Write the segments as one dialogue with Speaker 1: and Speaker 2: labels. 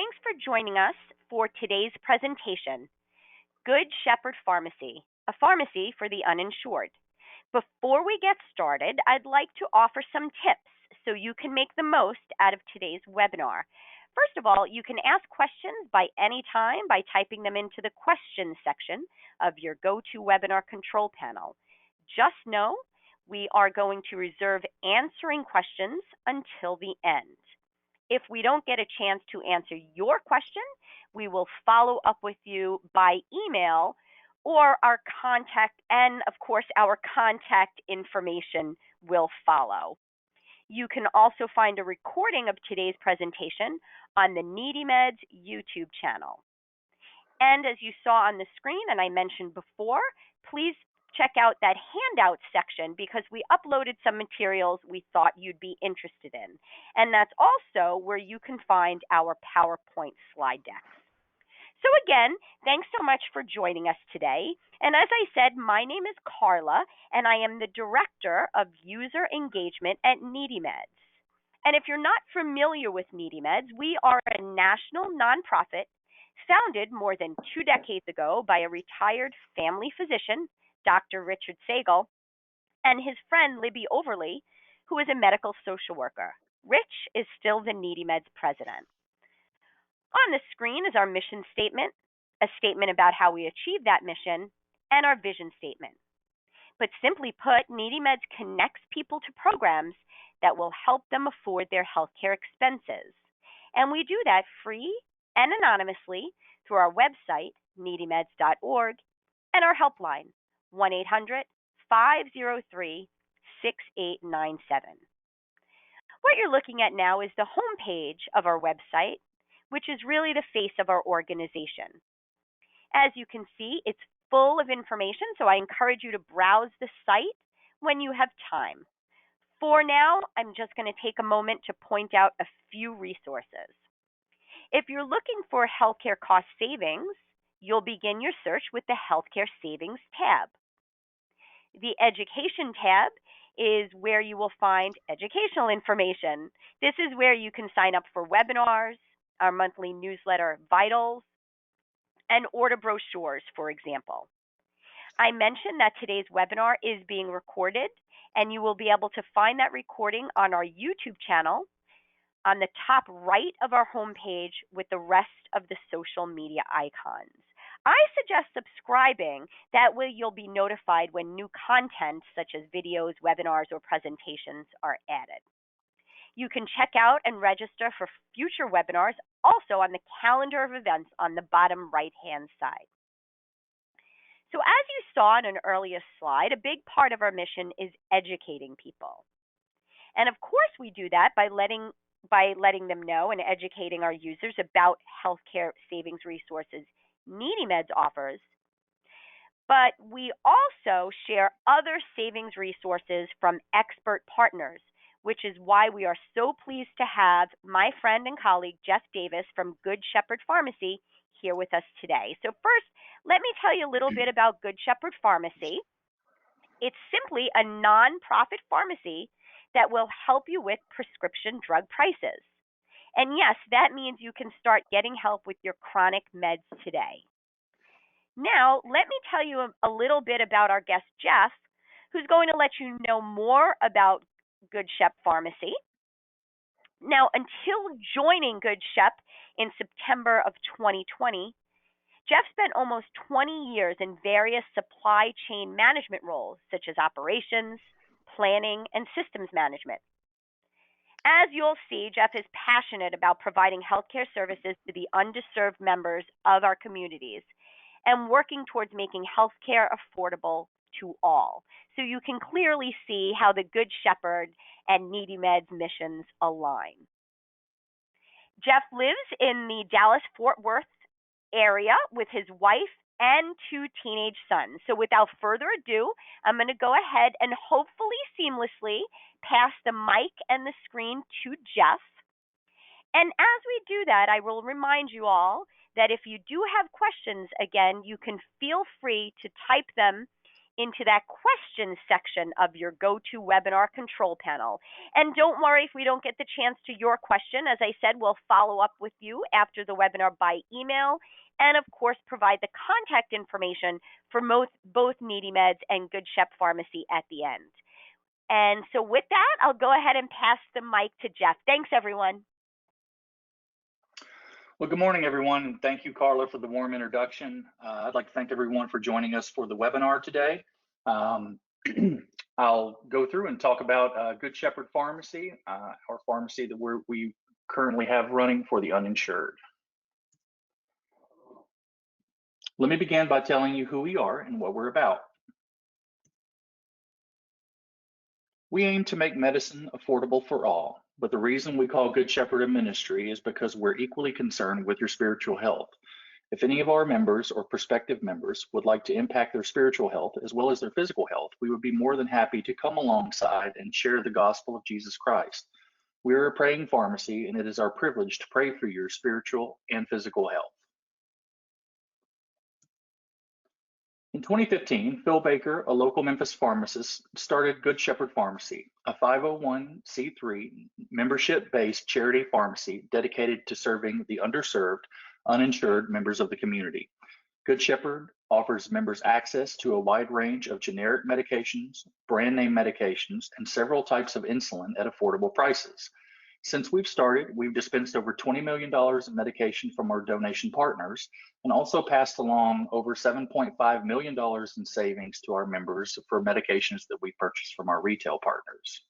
Speaker 1: thanks for joining us for today's presentation, Good Shepherd Pharmacy, a pharmacy for the uninsured. Before we get started, I'd like to offer some tips so you can make the most out of today's webinar. First of all, you can ask questions by any time by typing them into the questions section of your GoToWebinar control panel. Just know we are going to reserve answering questions until the end. If we don't get a chance to answer your question, we will follow up with you by email or our contact, and of course, our contact information will follow. You can also find a recording of today's presentation on the NeedyMeds YouTube channel. And as you saw on the screen, and I mentioned before, please check out that handout section because we uploaded some materials we thought you'd be interested in. And that's also where you can find our PowerPoint slide decks. So again, thanks so much for joining us today. And as I said, my name is Carla, and I am the Director of User Engagement at NeedyMeds. And if you're not familiar with NeedyMeds, we are a national nonprofit founded more than 2 decades ago by a retired family physician, Dr. Richard Sagel, and his friend Libby Overly, who is a medical social worker. Rich is still the NeedyMeds president. On the screen is our mission statement, a statement about how we achieve that mission, and our vision statement. But simply put, NeedyMeds connects people to programs that will help them afford their healthcare expenses. And we do that free and anonymously through our website, needymeds.org, and our helpline, 1-800-503-6897. What you're looking at now is the homepage of our website, which is really the face of our organization. As you can see, it's full of information, so I encourage you to browse the site when you have time. For now, I'm just going to take a moment to point out a few resources. If you're looking for healthcare cost savings, you'll begin your search with the Healthcare Savings tab. The Education tab is where you will find educational information. This is where you can sign up for webinars, our monthly newsletter, Vitals, and order brochures, for example. I mentioned that today's webinar is being recorded, and you will be able to find that recording on our YouTube channel on the top right of our homepage with the rest of the social media icons. I suggest subscribing. That way you'll be notified when new content such as videos, webinars, or presentations are added. You can check out and register for future webinars also on the calendar of events on the bottom right-hand side. So as you saw in an earlier slide, a big part of our mission is educating people. And of course we do that by letting them know and educating our users about healthcare savings resources NeedyMeds offers. But we also share other savings resources from expert partners, which is why we are so pleased to have my friend and colleague, Jeff Davis from Good Shepherd Pharmacy, here with us today. So first, let me tell you a little bit about Good Shepherd Pharmacy. It's simply a nonprofit pharmacy that will help you with prescription drug prices. And yes, that means you can start getting help with your chronic meds today. Now, let me tell you a little bit about our guest, Jeff, who's going to let you know more about Good Shep Pharmacy. Now, until joining Good Shep in September of 2020, Jeff spent almost 20 years in various supply chain management roles, such as operations, planning, and systems management. As you'll see, Jeff is passionate about providing healthcare services to the underserved members of our communities and working towards making healthcare affordable to all. So you can clearly see how the Good Shepherd and NeedyMeds missions align. Jeff lives in the Dallas-Fort Worth area with his wife and 2 teenage sons. So without further ado, I'm going to go ahead and hopefully seamlessly pass the mic and the screen to Jeff. And as we do that, I will remind you all that if you do have questions, again, you can feel free to type them into that questions section of your GoToWebinar control panel. And don't worry if we don't get the chance to your question. As I said, we'll follow up with you after the webinar by email, and of course provide the contact information for both NeedyMeds and Good Shepherd Pharmacy at the end. And so with that, I'll go ahead and pass the mic to Jeff. Thanks, everyone.
Speaker 2: Well, good morning, everyone. And thank you, Carla, for the warm introduction. I'd like to thank everyone for joining us for the webinar today. I'll go through and talk about Good Shepherd Pharmacy, our pharmacy that we currently have running for the uninsured. Let me begin by telling you who we are and what we're about. We aim to make medicine affordable for all, but the reason we call Good Shepherd a ministry is because we're equally concerned with your spiritual health. If any of our members or prospective members would like to impact their spiritual health as well as their physical health, we would be more than happy to come alongside and share the gospel of Jesus Christ. We are a praying pharmacy, and it is our privilege to pray for your spiritual and physical health. In 2015, Phil Baker, a local Memphis pharmacist, started Good Shepherd Pharmacy, a 501c3 membership-based charity pharmacy dedicated to serving the underserved, uninsured members of the community. Good Shepherd offers members access to a wide range of generic medications, brand name medications, and several types of insulin at affordable prices. Since we've started, we've dispensed over $20 million in medication from our donation partners and also passed along over $7.5 million in savings to our members for medications that we purchased from our retail partners.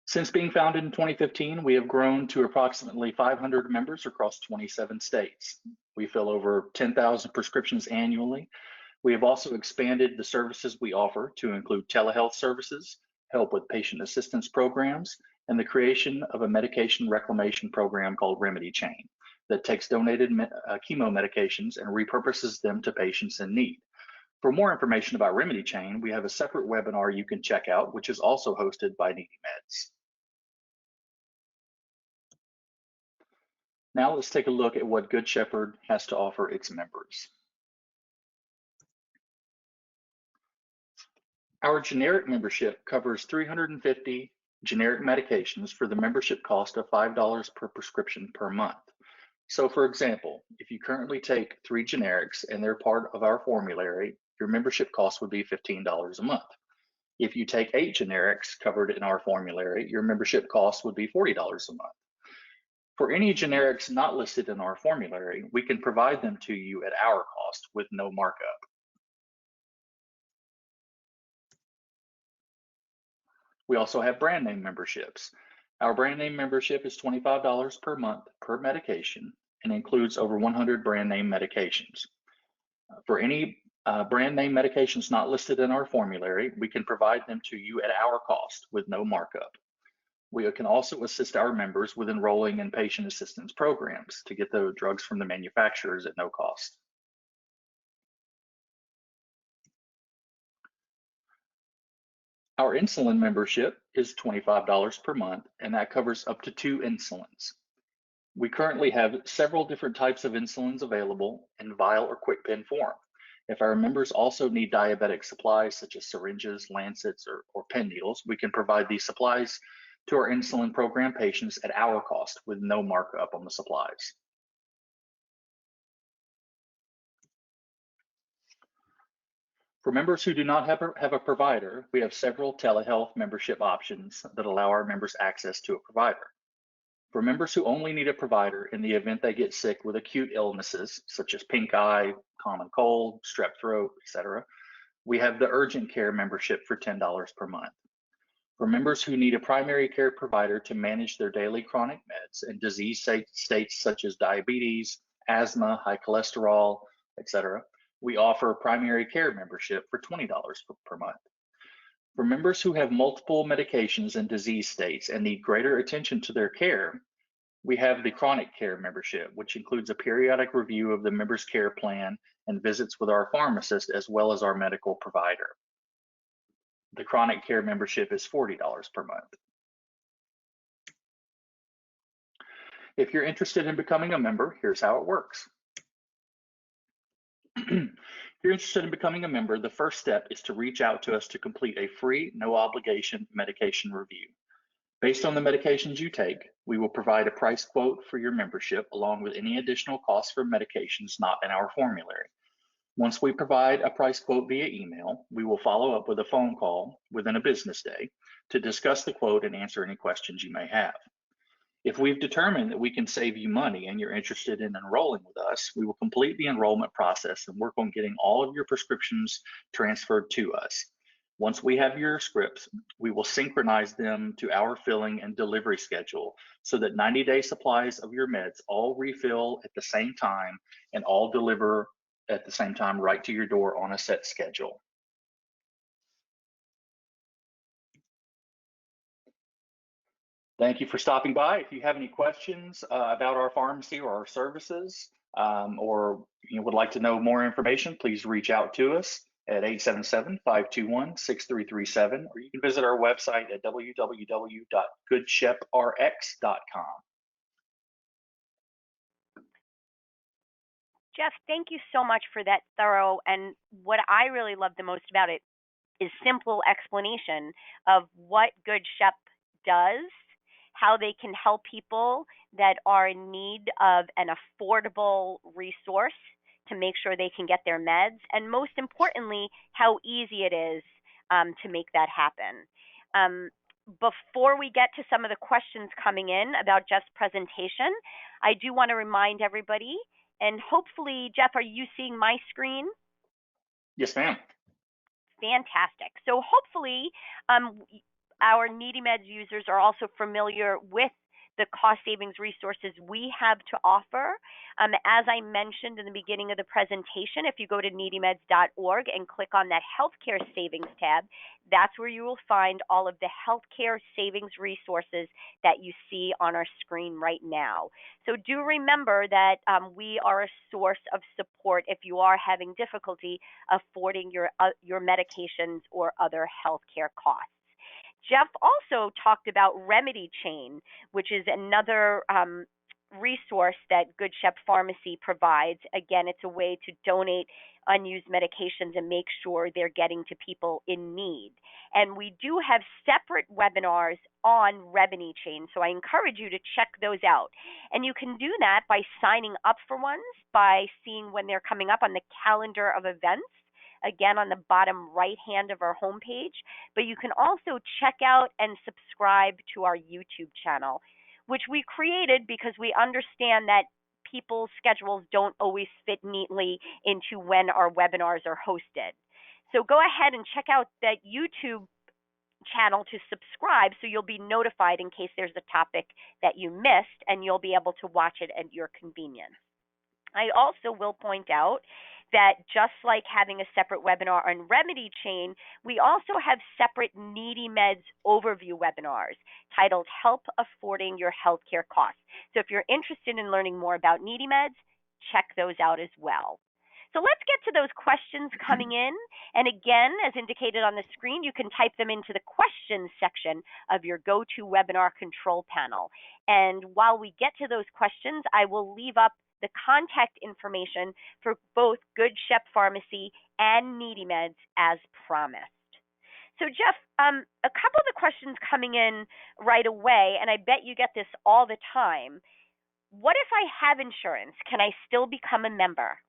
Speaker 2: Since being founded in 2015, we have grown to approximately 500 members across 27 states. We fill over 10,000 prescriptions annually. We have also expanded the services we offer to include telehealth services, help with patient assistance programs, and the creation of a medication reclamation program called Remedy Chain that takes donated chemo medications and repurposes them to patients in need. For more information about Remedy Chain, we have a separate webinar you can check out, which is also hosted by NeedyMeds. Now let's take a look at what Good Shepherd has to offer its members. Our generic membership covers 350 generic medications for the membership cost of $5 per prescription per month. So for example, if you currently take 3 generics and they're part of our formulary, your membership cost would be $15 a month. If you take 8 generics covered in our formulary, your membership cost would be $40 a month. For any generics not listed in our formulary, we can provide them to you at our cost with no markup. We also have brand name memberships. Our brand name membership is $25 per month per medication and includes over 100 brand name medications. For any brand name medications not listed in our formulary, we can provide them to you at our cost with no markup. We can also assist our members with enrolling in patient assistance programs to get the drugs from the manufacturers at no cost. Our insulin membership is $25 per month, and that covers up to 2 insulins. We currently have several different types of insulins available in vial or quick pen form. If our members also need diabetic supplies such as syringes, lancets, or pen needles, we can provide these supplies to our insulin program patients at our cost with no markup on the supplies. For members who do not have a provider, we have several telehealth membership options that allow our members access to a provider. For members who only need a provider in the event they get sick with acute illnesses such as pink eye, common cold, strep throat, etc., we have the urgent care membership for $10 per month. For members who need a primary care provider to manage their daily chronic meds and disease states such as diabetes, asthma, high cholesterol, etc., we offer primary care membership for $20 per month. For members who have multiple medications and disease states and need greater attention to their care, we have the chronic care membership, which includes a periodic review of the member's care plan and visits with our pharmacist as well as our medical provider. The chronic care membership is $40 per month. If you're interested in becoming a member, here's how it works. If you're interested in becoming a member, the first step is to reach out to us to complete a free, no obligation medication review. Based on the medications you take, we will provide a price quote for your membership along with any additional costs for medications not in our formulary. Once we provide a price quote via email, we will follow up with a phone call within a business day to discuss the quote and answer any questions you may have. If we've determined that we can save you money and you're interested in enrolling with us, we will complete the enrollment process and work on getting all of your prescriptions transferred to us. Once we have your scripts, we will synchronize them to our filling and delivery schedule so that 90-day supplies of your meds all refill at the same time and all deliver at the same time right to your door on a set schedule. Thank you for stopping by. If you have any questions about our pharmacy or our services, or would like to know more information, please reach out to us at 877-521-6337, or you can visit our website at www.goodsheprx.com.
Speaker 1: Jeff, thank you so much for that thorough, and what I really love the most about it is simple explanation of what Good Shep does, how they can help people that are in need of an affordable resource to make sure they can get their meds, and most importantly, how easy it is to make that happen. Before we get to some of the questions coming in about Jeff's presentation, I do want to remind everybody, and hopefully, Jeff, are you seeing my screen?
Speaker 2: Yes, ma'am.
Speaker 1: Fantastic. So hopefully our NeedyMeds users are also familiar with the cost savings resources we have to offer. As I mentioned in the beginning of the presentation, if you go to needymeds.org and click on that healthcare savings tab, that's where you will find all of the healthcare savings resources that you see on our screen right now. So do remember that we are a source of support if you are having difficulty affording your medications or other healthcare costs. Jeff also talked about Remedy Chain, which is another resource that Good Shep Pharmacy provides. Again, it's a way to donate unused medications and make sure they're getting to people in need. And we do have separate webinars on Remedy Chain, so I encourage you to check those out. And you can do that by signing up for ones, by seeing when they're coming up on the calendar of events, again on the bottom right hand of our homepage. But you can also check out and subscribe to our YouTube channel, which we created because we understand that people's schedules don't always fit neatly into when our webinars are hosted. So go ahead and check out that YouTube channel to subscribe so you'll be notified in case there's a topic that you missed, and you'll be able to watch it at your convenience. I also will point out that just like having a separate webinar on Remedy Chain, we also have separate NeedyMeds overview webinars titled Help Affording Your Healthcare Costs. So if you're interested in learning more about NeedyMeds, check those out as well. So let's get to those questions coming in. And again, as indicated on the screen, you can type them into the questions section of your GoToWebinar control panel. And while we get to those questions, I will leave up the contact information for both Good Shep Pharmacy and NeedyMeds as promised. So Jeff, a couple of the questions coming in right away, and I bet you get this all the time. What if I have insurance? Can I still become a member?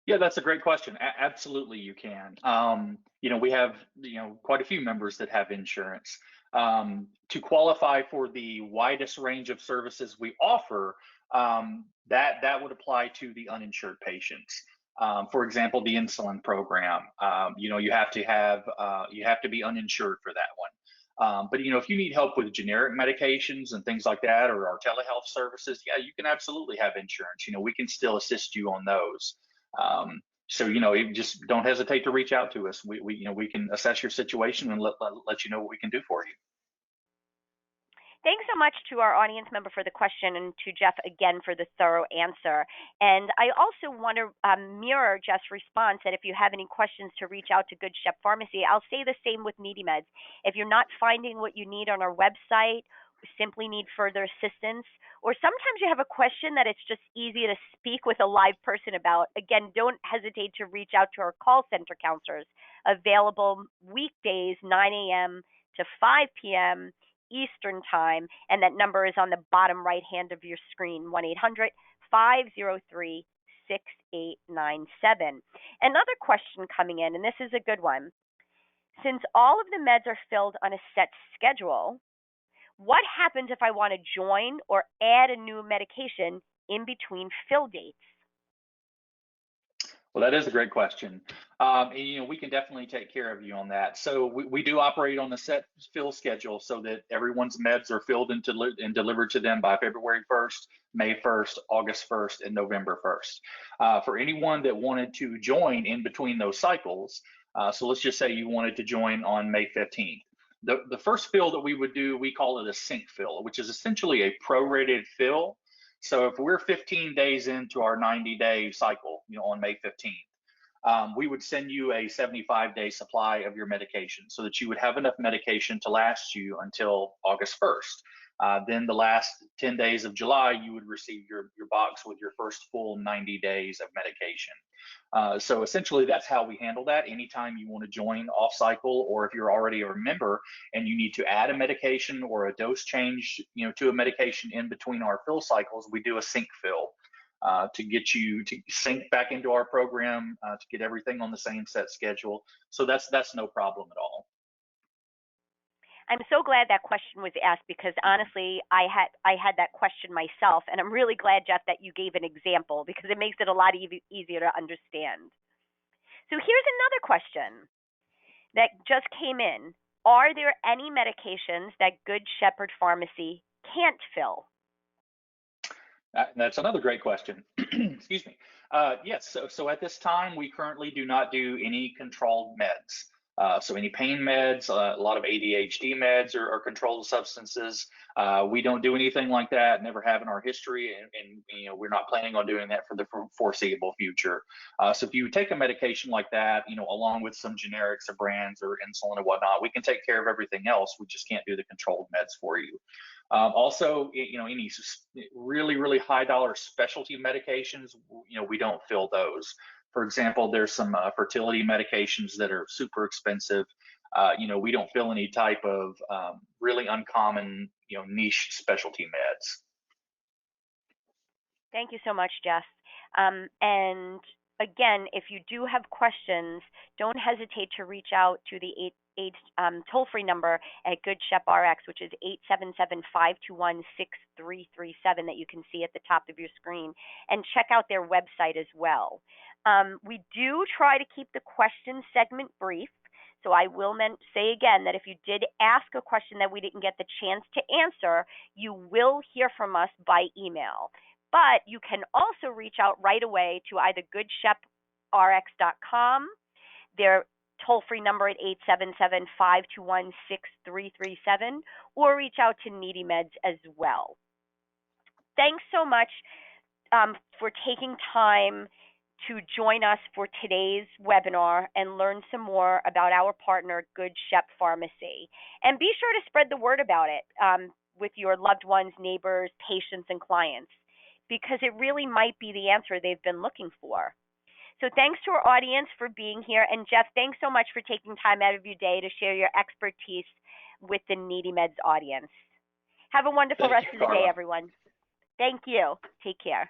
Speaker 2: Yeah, that's a great question. Absolutely, you can. We have quite a few members that have insurance. To qualify for the widest range of services we offer, that would apply to the uninsured patients. For example, the insulin program. You have to be uninsured for that one. But if you need help with generic medications and things like that, or our telehealth services, yeah, you can absolutely have insurance. We can still assist you on those. So just don't hesitate to reach out to us. We can assess your situation and let you know what we can do for you.
Speaker 1: Thanks so much to our audience member for the question, and to Jeff again for the thorough answer. And I also want to mirror Jeff's response that if you have any questions to reach out to Good Shep Pharmacy, I'll say the same with NeedyMeds. If you're not finding what you need on our website, simply need further assistance, or sometimes you have a question that it's just easy to speak with a live person about, again, don't hesitate to reach out to our call center counselors, available weekdays 9 a.m. to 5 p.m. Eastern Time, and that number is on the bottom right hand of your screen, 1-800-503-6897. Another question coming in, and this is a good one. Since all of the meds are filled on a set schedule, what happens if I want to join or add a new medication in between fill dates?
Speaker 2: Well, that is a great question. And, we can definitely take care of you on that. So we do operate on a set fill schedule so that everyone's meds are filled and delivered to them by February 1st, May 1st, August 1st, and November 1st. For anyone that wanted to join in between those cycles, so let's just say you wanted to join on May 15th. The first fill that we would do, we call it a sync fill, which is essentially a prorated fill. So if we're 15 days into our 90-day cycle, on May 15th, we would send you a 75-day supply of your medication so that you would have enough medication to last you until August 1st. Then the last 10 days of July, you would receive your box with your first full 90 days of medication. So essentially, that's how we handle that. Anytime you want to join off cycle, or if you're already a member and you need to add a medication or a dose change, to a medication in between our fill cycles, we do a sync fill to get you to sync back into our program to get everything on the same set schedule. So that's no problem at all.
Speaker 1: I'm so glad that question was asked, because honestly, I had that question myself, and I'm really glad, Jeff, that you gave an example, because it makes it a lot easier to understand. So here's another question that just came in. Are there any medications that Good Shepherd Pharmacy can't fill?
Speaker 2: That's another great question. Excuse me. Yes, so at this time, we currently do not do any controlled meds. So any pain meds, a lot of ADHD meds or controlled substances. We don't do anything like that, never have in our history, and we're not planning on doing that for the foreseeable future. So if you take a medication like that, along with some generics or brands or insulin and whatnot, we can take care of everything else. We just can't do the controlled meds for you. Also, any really, really high dollar specialty medications, we don't fill those. For example, there's some fertility medications that are super expensive. We don't fill any type of really uncommon, niche specialty meds.
Speaker 1: Thank you so much, Jeff. And again, if you do have questions, don't hesitate to reach out to the toll-free number at Good Shep RX, which is 877-521-6337 that you can see at the top of your screen, and check out their website as well. We do try to keep the question segment brief, so I will say again that if you did ask a question that we didn't get the chance to answer, you will hear from us by email. But you can also reach out right away to either goodsheprx.com, their toll-free number at 877-521-6337, or reach out to NeedyMeds as well. Thanks so much for taking time to join us for today's webinar and learn some more about our partner, Good Shep Pharmacy. And be sure to spread the word about it with your loved ones, neighbors, patients, and clients, because it really might be the answer they've been looking for. So thanks to our audience for being here. And Jeff, thanks so much for taking time out of your day to share your expertise with the NeedyMeds audience. Have a wonderful rest of the day, everyone. Thank you. Take care.